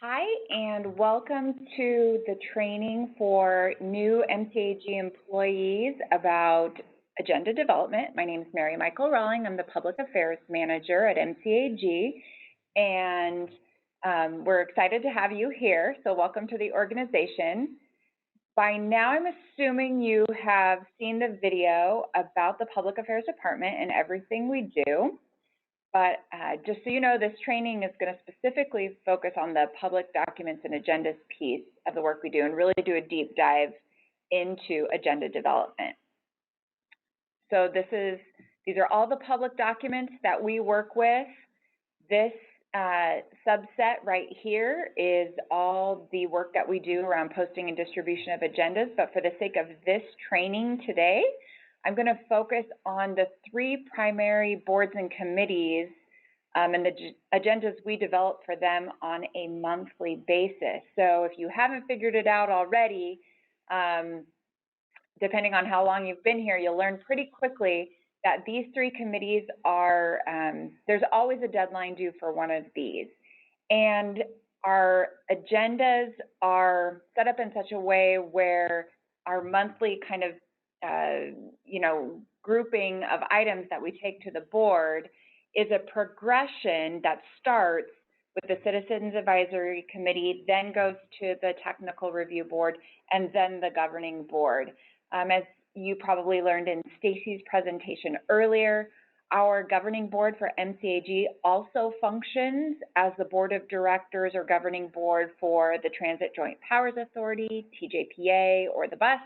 Hi, and welcome to the training for new MCAG employees about agenda development. My name is Mary-Michal Rawling. I'm the Public Affairs Manager at MCAG, and we're excited to have you here, so welcome to the organization. By now, I'm assuming you have seen the video about the Public Affairs Department and everything we do. But just so you know, this training is going to specifically focus on the public documents and agendas piece of the work we do and really do a deep dive into agenda development. So these are all the public documents that we work with. This subset right here is all the work that we do around posting and distribution of agendas. But for the sake of this training today, I'm going to focus on the three primary boards and committees and the agendas we develop for them on a monthly basis. So if you haven't figured it out already, depending on how long you've been here, you'll learn pretty quickly that these three committees are, there's always a deadline due for one of these. And our agendas are set up in such a way where our monthly kind of grouping of items that we take to the board is a progression that starts with the Citizens Advisory Committee, then goes to the Technical Review Board, and then the Governing Board. As you probably learned in Stacy's presentation earlier, our Governing Board for MCAG also functions as the Board of Directors or Governing Board for the Transit Joint Powers Authority, TJPA, or the BUS,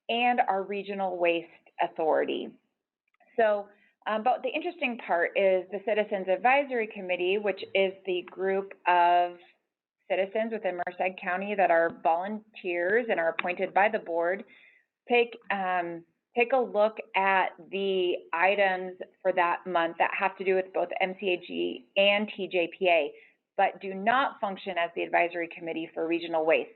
and our Regional Waste Authority. So, but the interesting part is the Citizens Advisory Committee, which is the group of citizens within Merced County that are volunteers and are appointed by the board. Take a look at the items for that month that have to do with both MCAG and TJPA, but do not function as the advisory committee for regional waste.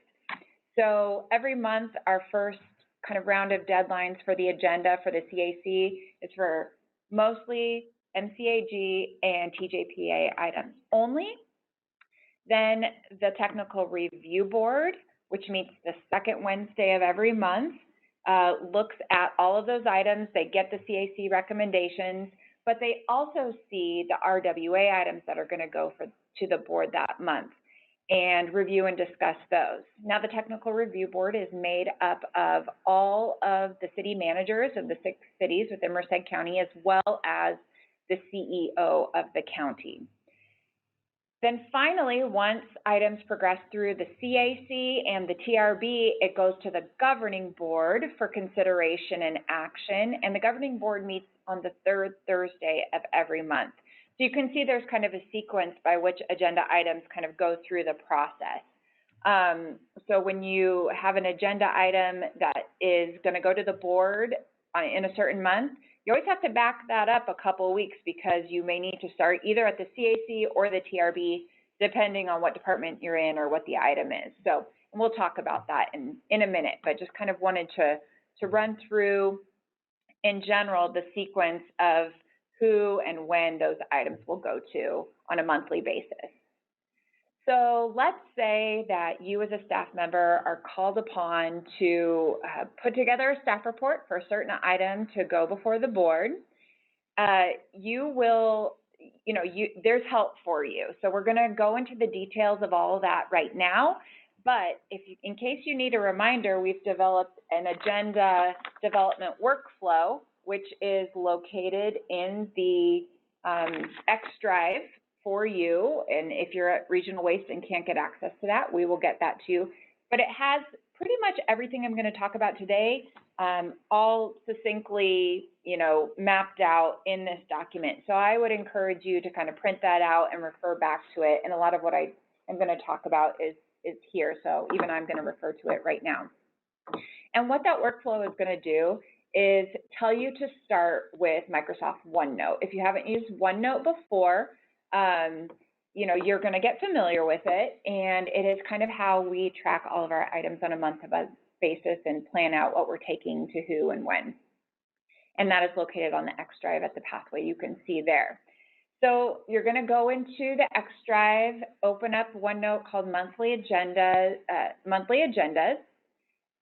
So every month, our first kind of round of deadlines for the agenda for the CAC is for mostly MCAG and TJPA items only. Then the Technical Review Board, which meets the second Wednesday of every month, looks at all of those items. They get the CAC recommendations, but they also see the RWA items that are going to go to the board that month and review and discuss those. Now, the Technical Review Board is made up of all of the city managers of the 6 cities within Merced County, as well as the CEO of the county. Then finally, once items progress through the CAC and the TRB, it goes to the Governing Board for consideration and action, and the Governing Board meets on the 3rd Thursday of every month. So you can see there's kind of a sequence by which agenda items kind of go through the process. So when you have an agenda item that is going to go to the board in a certain month, you always have to back that up a couple of weeks because you may need to start either at the CAC or the TRB, depending on what department you're in or what the item is. So, and we'll talk about that in a minute, but just kind of wanted to run through, in general, the sequence of who and when those items will go to on a monthly basis. So let's say that you as a staff member are called upon to put together a staff report for a certain item to go before the board. There's help for you. So we're going to go into the details of all of that right now. But in case you need a reminder, we've developed an agenda development workflow, which is located in the X Drive for you. And if you're at Regional Waste and can't get access to that, we will get that to you. But it has pretty much everything I'm going to talk about today, all succinctly, mapped out in this document. So I would encourage you to kind of print that out and refer back to it. And a lot of what I am going to talk about is here. So even I'm going to refer to it right now. And what that workflow is going to do is tell you to start with Microsoft OneNote. If you haven't used OneNote before, you're going to get familiar with it, and it is kind of how we track all of our items on a month-to-month basis and plan out what we're taking to who and when. And that is located on the X Drive at the pathway you can see there. So you're going to go into the X Drive, open up OneNote called monthly agendas,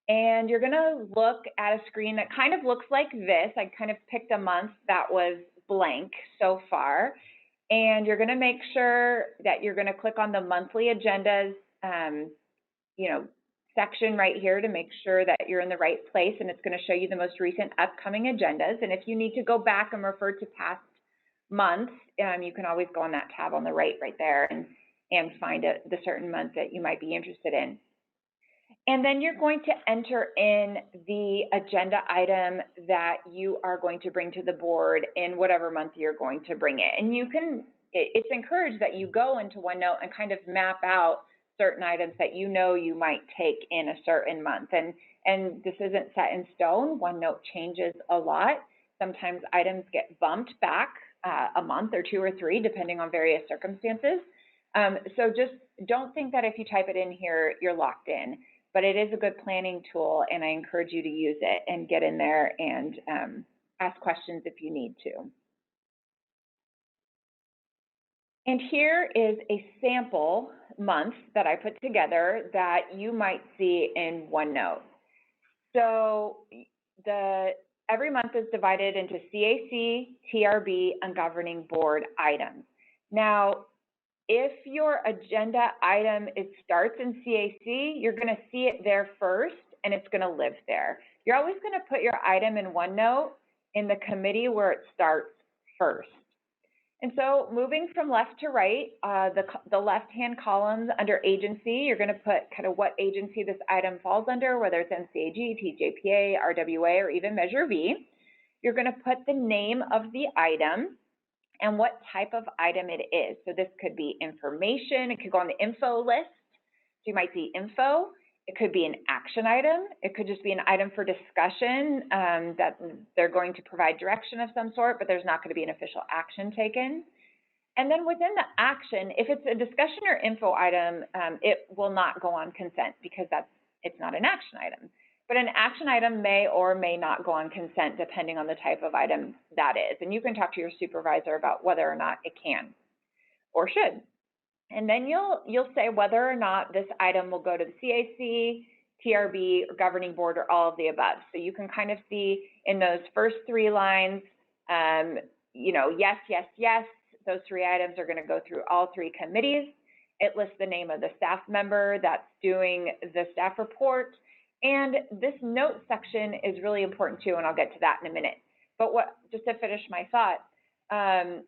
and you're going to look at a screen that kind of looks like this. I kind of picked a month that was blank so far, and you're going to make sure that you're going to click on the monthly agendas, section right here to make sure that you're in the right place, and it's going to show you the most recent upcoming agendas. And if you need to go back and refer to past months, you can always go on that tab on the right there and find the certain month that you might be interested in. And then you're going to enter in the agenda item that you are going to bring to the board in whatever month you're going to bring it. And it's encouraged that you go into OneNote and kind of map out certain items that you might take in a certain month. And this isn't set in stone. OneNote changes a lot. Sometimes items get bumped back a month or 2 or 3, depending on various circumstances. So just don't think that if you type it in here, you're locked in. But it is a good planning tool, and I encourage you to use it and get in there and ask questions if you need to. And here is a sample month that I put together that you might see in OneNote. So every month is divided into CAC, TRB, and governing board items. Now, if your agenda item starts in CAC, you're going to see it there first, and it's going to live there. You're always going to put your item in OneNote in the committee where it starts first. And so moving from left to right, the left-hand columns under agency, you're going to put kind of what agency this item falls under, whether it's NCAG, TJPA, RWA, or even Measure V. You're going to put the name of the item and what type of item it is. So this could be information. It could go on the info list. So you might see info. It could be an action item. It could just be an item for discussion that they're going to provide direction of some sort, but there's not going to be an official action taken. And then within the action, if it's a discussion or info item, it will not go on consent because it's not an action item. But an action item may or may not go on consent depending on the type of item that is. And you can talk to your supervisor about whether or not it can or should. And then you'll say whether or not this item will go to the CAC, TRB, or governing board, or all of the above. So you can kind of see in those first 3 lines, yes, yes, yes, those 3 items are going to go through all 3 committees. It lists the name of the staff member that's doing the staff report. And this note section is really important too, and I'll get to that in a minute. But just to finish my thought,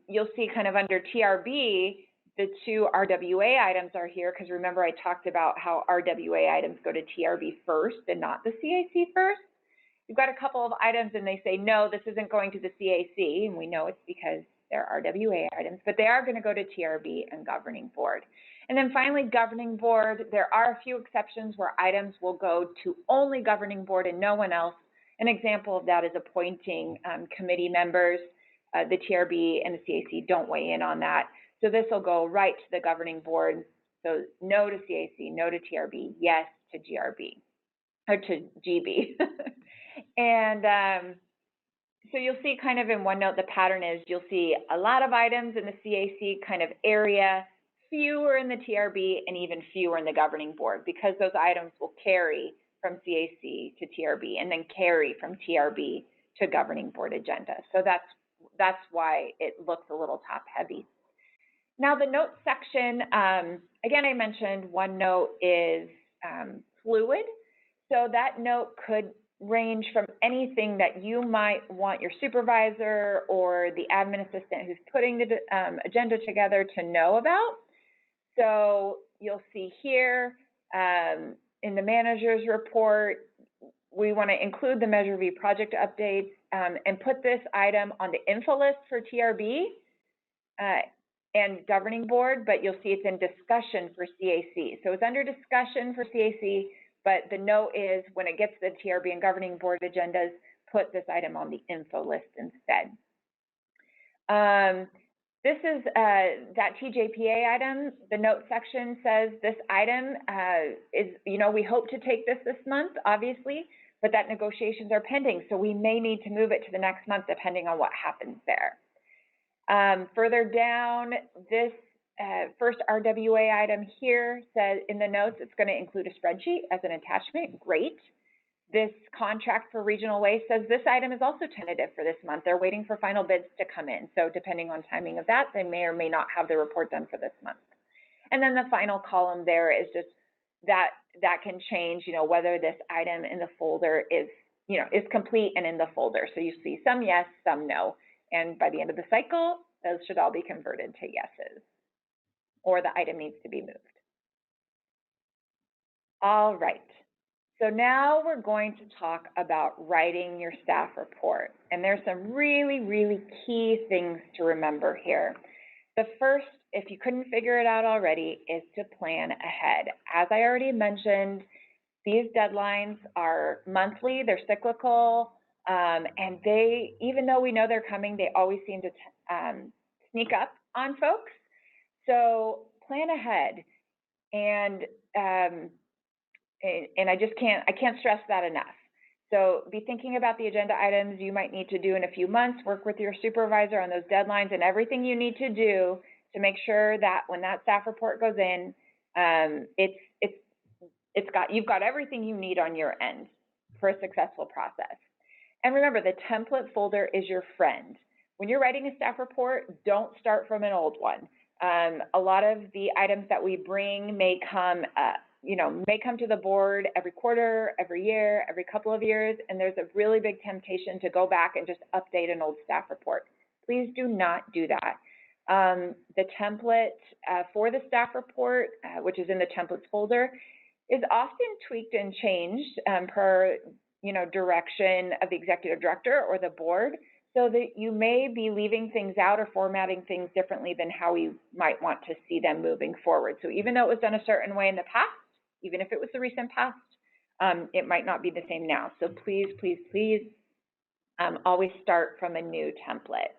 you'll see kind of under TRB, the 2 RWA items are here, because remember I talked about how RWA items go to TRB first and not the CAC first. You've got a couple of items and they say, no, this isn't going to the CAC, and we know it's because they're RWA items, but they are going to go to TRB and governing board. And then finally, governing board, there are a few exceptions where items will go to only governing board and no one else. An example of that is appointing committee members. The TRB and the CAC don't weigh in on that. So this will go right to the governing board. So no to CAC, no to TRB, yes to GRB, or to GB. And so you'll see kind of in OneNote, the pattern is you'll see a lot of items in the CAC kind of area, fewer in the TRB, and even fewer in the governing board, because those items will carry from CAC to TRB and then carry from TRB to governing board agenda. So that's why it looks a little top heavy. Now the notes section, again, I mentioned OneNote is fluid. So that note could range from anything that you might want your supervisor or the admin assistant who's putting the agenda together to know about. So you'll see here in the manager's report, we want to include the Measure V project updates and put this item on the info list for TRB and governing board, but you'll see it's in discussion for CAC. So it's under discussion for CAC, but the note is when it gets to the TRB and governing board agendas, put this item on the info list instead. This is that TJPA item. The note section says this item is, we hope to take this month, obviously, but that negotiations are pending, so we may need to move it to the next month depending on what happens there. Further down, this first RWA item here says in the notes it's going to include a spreadsheet as an attachment. Great. This contract for regional waste says this item is also tentative for this month. They're waiting for final bids to come in. So depending on timing of that, they may or may not have the report done for this month. And then the final column there is just that can change, whether this item in the folder is, is complete and in the folder. So you see some yes, some no. And by the end of the cycle, those should all be converted to yeses, or the item needs to be moved. All right. So now we're going to talk about writing your staff report. And there's some really, really key things to remember here. The first, if you couldn't figure it out already, is to plan ahead. As I already mentioned, these deadlines are monthly, they're cyclical, and they, even though we know they're coming, they always seem to sneak up on folks. So plan ahead, and I can't stress that enough. So be thinking about the agenda items you might need to do in a few months, work with your supervisor on those deadlines and everything you need to do to make sure that when that staff report goes in, you've got everything you need on your end for a successful process. And remember, the template folder is your friend. When you're writing a staff report, don't start from an old one. A lot of the items that we bring may come to the board every quarter, every year, every couple of years, and there's a really big temptation to go back and just update an old staff report. Please do not do that. The template for the staff report, which is in the templates folder, is often tweaked and changed per direction of the executive director or the board, so that you may be leaving things out or formatting things differently than how we might want to see them moving forward. So even though it was done a certain way in the past, even if it was the recent past, it might not be the same now. So please, please, please always start from a new template.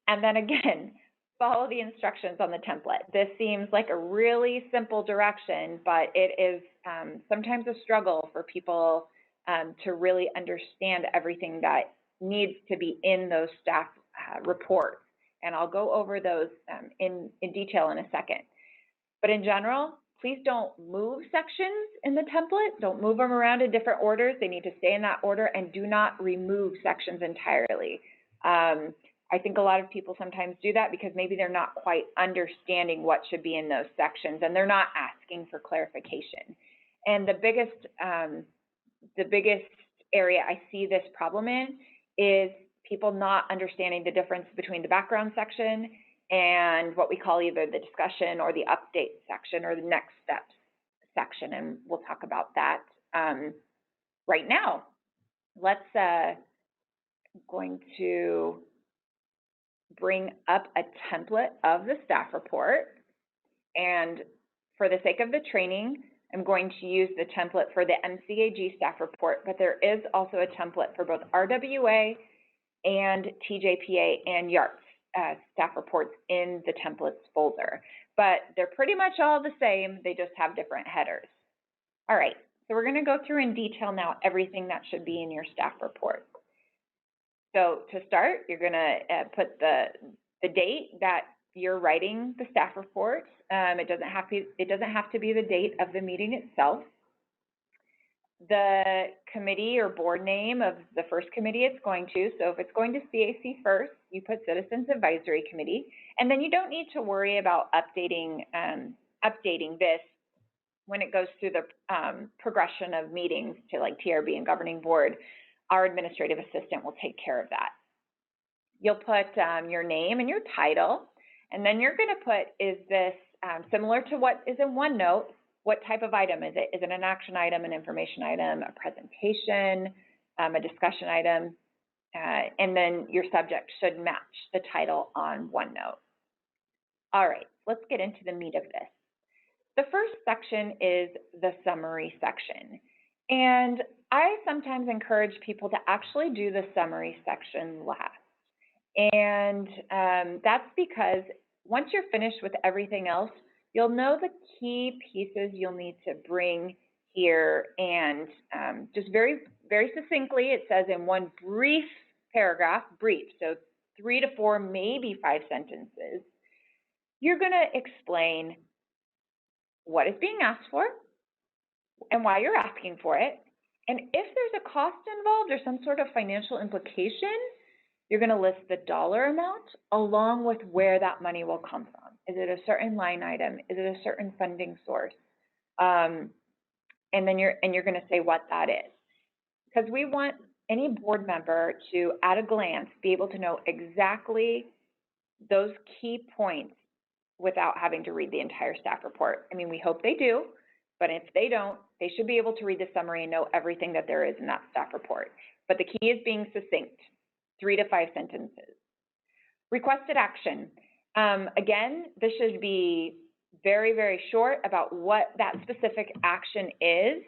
And then again, follow the instructions on the template. This seems like a really simple direction, but it is sometimes a struggle for people to really understand everything that needs to be in those staff reports. And I'll go over those in detail in a second. But in general, please don't move sections in the template. Don't move them around in different orders. They need to stay in that order, and do not remove sections entirely. I think a lot of people sometimes do that because maybe they're not quite understanding what should be in those sections, and they're not asking for clarification. And the biggest area I see this problem in is people not understanding the difference between the background section and what we call either the discussion or the update section or the next steps section, and we'll talk about that right now. Let's going to bring up a template of the staff report, and for the sake of the training, I'm going to use the template for the MCAG staff report, but there is also a template for both RWA and TJPA and YARTS staff reports in the templates folder. But they're pretty much all the same, they just have different headers. All right, so we're going to go through in detail now everything that should be in your staff report. So to start, you're going to put the date that you're writing the staff report. It doesn't have to be the date of the meeting itself. The committee or board name of the first committee it's going to. So if it's going to CAC first, you put Citizens Advisory Committee, and then you don't need to worry about updating this when it goes through the progression of meetings to like TRB and governing board. Our administrative assistant will take care of that. You'll put your name and your title, and then you're going to put, is this similar to what is in OneNote? What type of item is it? Is it an action item, an information item, a presentation, a discussion item? And then your subject should match the title on OneNote. All right, let's get into the meat of this. The first section is the summary section. And I sometimes encourage people to actually do the summary section last. And that's because once you're finished with everything else, you'll know the key pieces you'll need to bring here. And just very, very succinctly, it says in one brief paragraph, brief, so 3 to 4, maybe 5 sentences. You're going to explain what is being asked for and why you're asking for it. And if there's a cost involved or some sort of financial implication, you're going to list the dollar amount along with where that money will come from. Is it a certain line item? Is it a certain funding source? And then you're going to say what that is. Because we want any board member to, at a glance, be able to know exactly those key points without having to read the entire staff report. I mean, we hope they do, but if they don't, they should be able to read the summary and know everything that there is in that staff report. But the key is being succinct, 3 to 5 sentences. Requested action. Again, this should be very, very short about what that specific action is.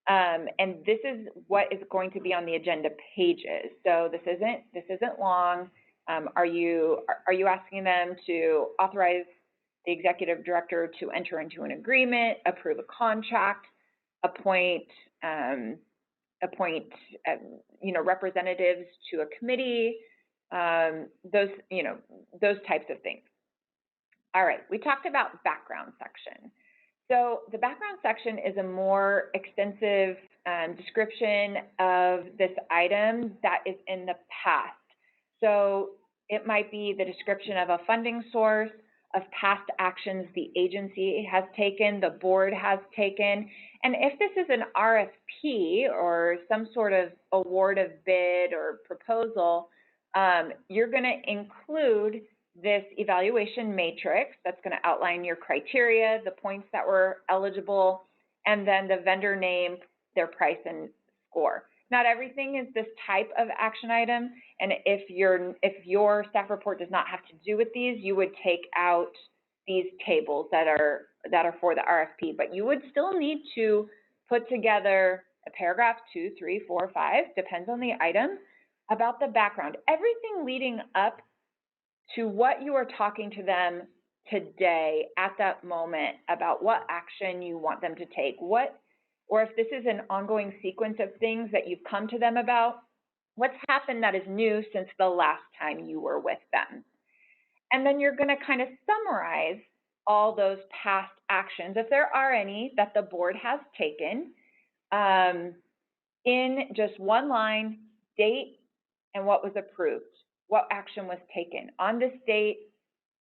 And this is what is going to be on the agenda pages. So this isn't long. Are you asking them to authorize the executive director to enter into an agreement, approve a contract, appoint representatives to a committee, those types of things. All right, we talked about background section. So the background section is a more extensive description of this item that is in the past. So it might be the description of a funding source, of past actions the agency has taken, the board has taken. And if this is an RFP or some sort of award of bid or proposal, you're going to include this evaluation matrix that's going to outline your criteria, the points that were eligible, and then the vendor name, their price, and score. Not everything is this type of action item, and if your staff report does not have to do with these, you would take out these tables that are for the RFP, but you would still need to put together a paragraph 2, 3, 4, 5, depends on the item, about the background. Everything leading up to what you are talking to them today at that moment about what action you want them to take, or if this is an ongoing sequence of things that you've come to them about, what's happened that is new since the last time you were with them. And then you're going to kind of summarize all those past actions, if there are any, that the board has taken, in just one line, date, and what was approved. What action was taken. On this date,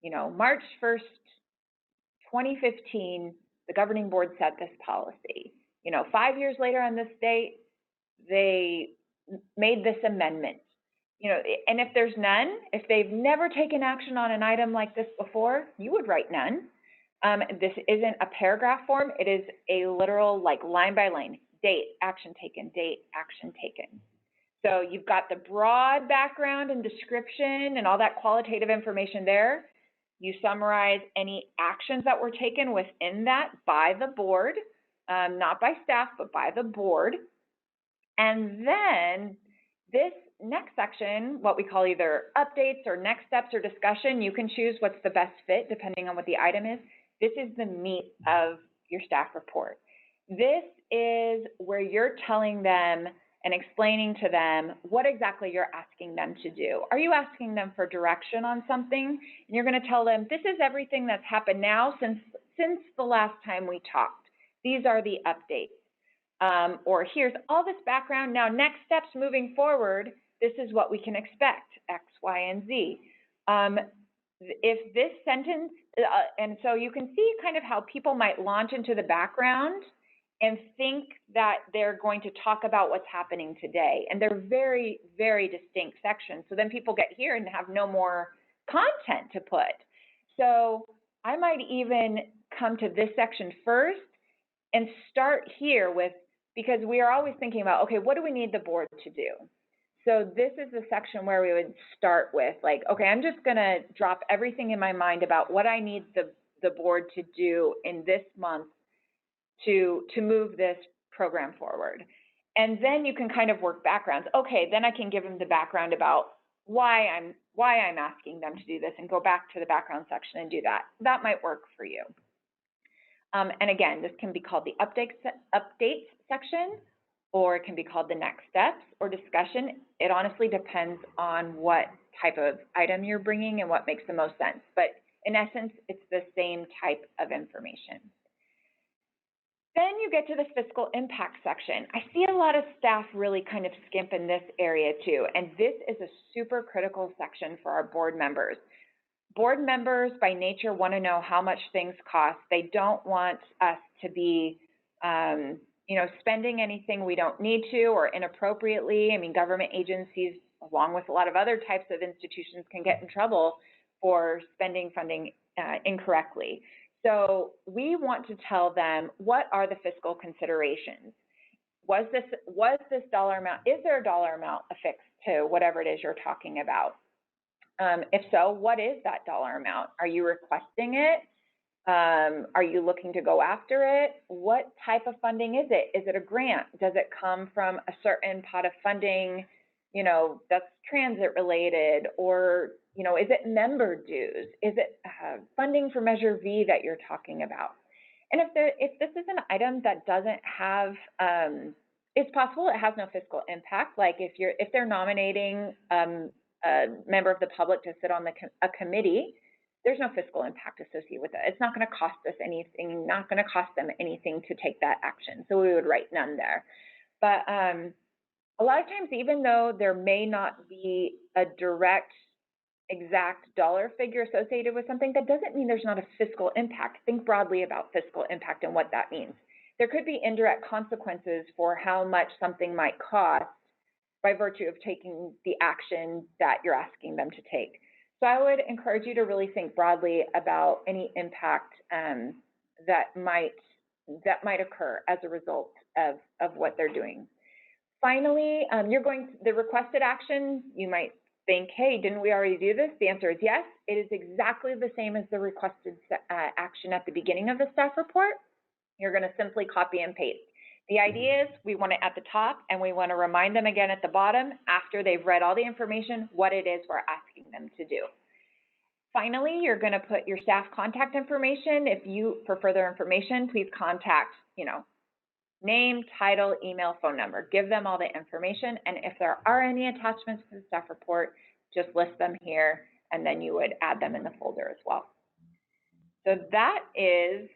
March 1st, 2015, the governing board set this policy. 5 years later on this date, they made this amendment. And if there's none, if they've never taken action on an item like this before, you would write none. This isn't a paragraph form. It is a literal, line by line, date, action taken, date, action taken. So you've got the broad background and description and all that qualitative information there. You summarize any actions that were taken within that by the board, not by staff, but by the board. And then this next section, what we call either updates or next steps or discussion, you can choose what's the best fit depending on what the item is. This is the meat of your staff report. This is where you're telling them and explaining to them what exactly you're asking them to do. Are you asking them for direction on something? And you're going to tell them, this is everything that's happened now since the last time we talked. These are the updates. Or here's all this background. Now, next steps moving forward, this is what we can expect, X, Y, and Z. If this sentence, and so you can see kind of how people might launch into the background and think that they're going to talk about what's happening today. And they're very, very distinct sections. So then people get here and have no more content to put. So I might even come to this section first and start here with, because we are always thinking about, okay, what do we need the board to do? So this is the section where we would start with, okay, I'm just going to drop everything in my mind about what I need the board to do in this month to move this program forward. And then you can kind of work backgrounds. Okay, then I can give them the background about why I'm asking them to do this and go back to the background section and do that. That might work for you. And again, this can be called the updates section, or it can be called the next steps or discussion. It honestly depends on what type of item you're bringing and what makes the most sense. But in essence, it's the same type of information. Then you get to the fiscal impact section. I see a lot of staff really kind of skimp in this area too, and this is a super critical section for our board members. Board members by nature want to know how much things cost. They don't want us to be spending anything we don't need to or inappropriately. I mean, government agencies, along with a lot of other types of institutions, can get in trouble for spending funding incorrectly. So we want to tell them, what are the fiscal considerations? Was this dollar amount, is there a dollar amount affixed to whatever it is you're talking about? If so, what is that dollar amount? Are you requesting it? Are you looking to go after it? What type of funding is it? Is it a grant? Does it come from a certain pot of funding, that's transit related? Or, is it member dues? Is it funding for Measure V that you're talking about? And if this is an item that doesn't have, it's possible it has no fiscal impact. Like if they're nominating a member of the public to sit on a committee, there's no fiscal impact associated with it. It's not going to cost us anything, not going to cost them anything to take that action. So we would write none there. But a lot of times, even though there may not be a direct, exact dollar figure associated with something, that doesn't mean there's not a fiscal impact. Think broadly about fiscal impact and what that means. There could be indirect consequences for how much something might cost by virtue of taking the action that you're asking them to take. So I would encourage you to really think broadly about any impact that might occur as a result of what they're doing. Finally, the requested action, you might think, hey, didn't we already do this? The answer is yes. It is exactly the same as the requested action at the beginning of the staff report. You're going to simply copy and paste. The idea is we want it at the top, and we want to remind them again at the bottom after they've read all the information what it is we're asking them to do. Finally, you're going to put your staff contact information. For further information, please contact, name, title, email, phone number. Give them all the information, and if there are any attachments to the staff report, just list them here, and then you would add them in the folder as well. So that is,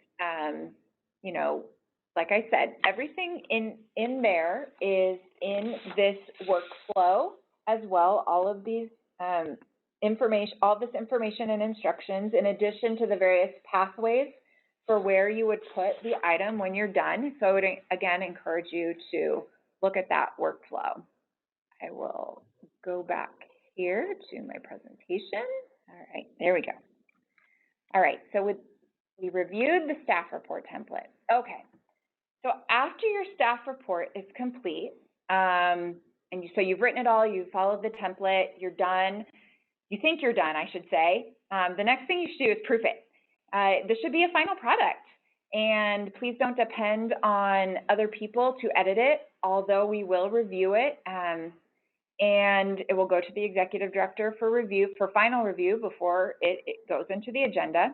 like I said, everything in there is in this workflow as well. All of these all this information and instructions, in addition to the various pathways for where you would put the item when you're done. So I would, again, encourage you to look at that workflow. I will go back here to my presentation. All right, there we go. All right, so we reviewed the staff report template. Okay, so after your staff report is complete, so you've written it all, you've followed the template, you're done. You think you're done, I should say. The next thing you should do is proof it. This should be a final product, and please don't depend on other people to edit it, although we will review it, and it will go to the executive director for final review before it goes into the agenda.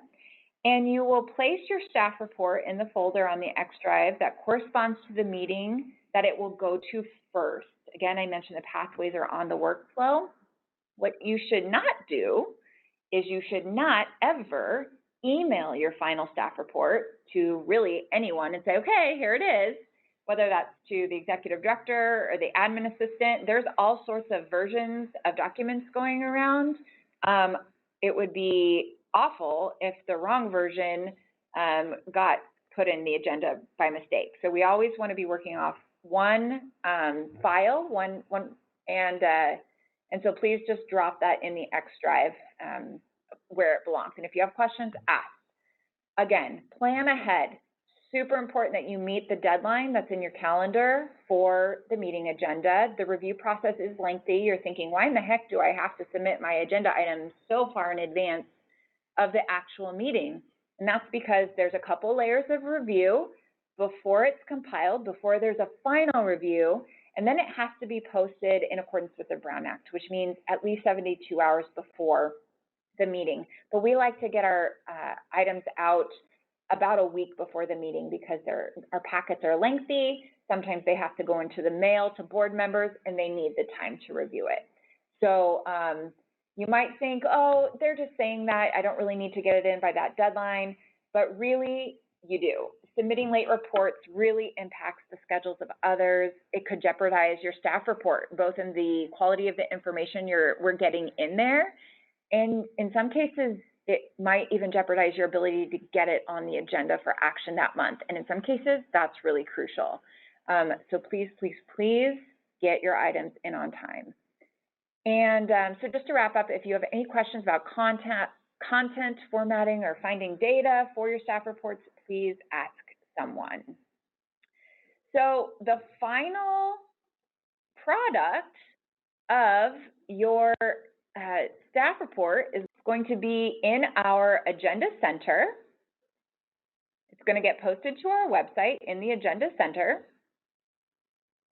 And you will place your staff report in the folder on the X drive that corresponds to the meeting that it will go to first. Again, I mentioned the pathways are on the workflow. What you should not do is you should not ever email your final staff report to really anyone and say, okay, here it is, whether that's to the executive director or the admin assistant. There's all sorts of versions of documents going around. It would be awful if the wrong version got put in the agenda by mistake. So we always want to be working off one file, and so please just drop that in the X drive where it belongs. And if you have questions, ask. Again, plan ahead. Super important that you meet the deadline that's in your calendar for the meeting agenda. The review process is lengthy. You're thinking, why in the heck do I have to submit my agenda items so far in advance of the actual meeting? And that's because there's a couple layers of review before it's compiled, before there's a final review, and then it has to be posted in accordance with the Brown Act, which means at least 72 hours before the meeting. But we like to get our items out about a week before the meeting because our packets are lengthy. sometimes they have to go into the mail to board members and they need the time to review it. So you might think, oh, they're just saying that, I don't really need to get it in by that deadline, but really you do. Submitting late reports really impacts the schedules of others. It could jeopardize your staff report, both in the quality of the information we're getting in there, and in some cases, it might even jeopardize your ability to get it on the agenda for action that month. And in some cases, that's really crucial. So please, please, please get your items in on time. And so just to wrap up, if you have any questions about content formatting or finding data for your staff reports, please ask someone. So the final product of your staff report is going to be in our Agenda Center. It's going to get posted to our website in the Agenda Center.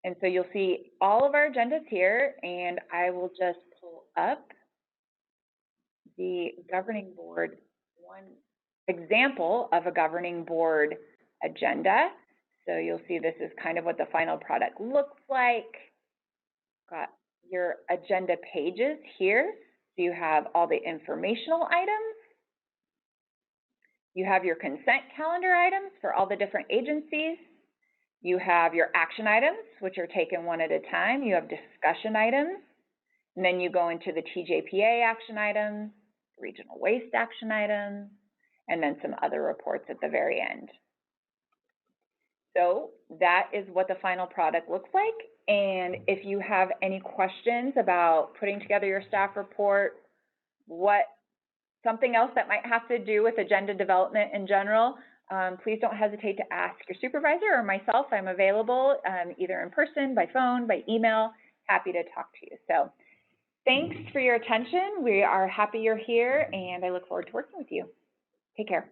And so you'll see all of our agendas here, and I will just pull up the governing board, one example of a governing board agenda. So you'll see this is kind of what the final product looks like. Got your agenda pages here. So you have all the informational items. You have your consent calendar items for all the different agencies. You have your action items, which are taken one at a time. You have discussion items. And then you go into the TJPA action items, regional waste action items, and then some other reports at the very end. So that is what the final product looks like. And if you have any questions about putting together your staff report, something else that might have to do with agenda development in general, please don't hesitate to ask your supervisor or myself. I'm available either in person, by phone, by email, happy to talk to you. So thanks for your attention. We are happy you're here, and I look forward to working with you. Take care.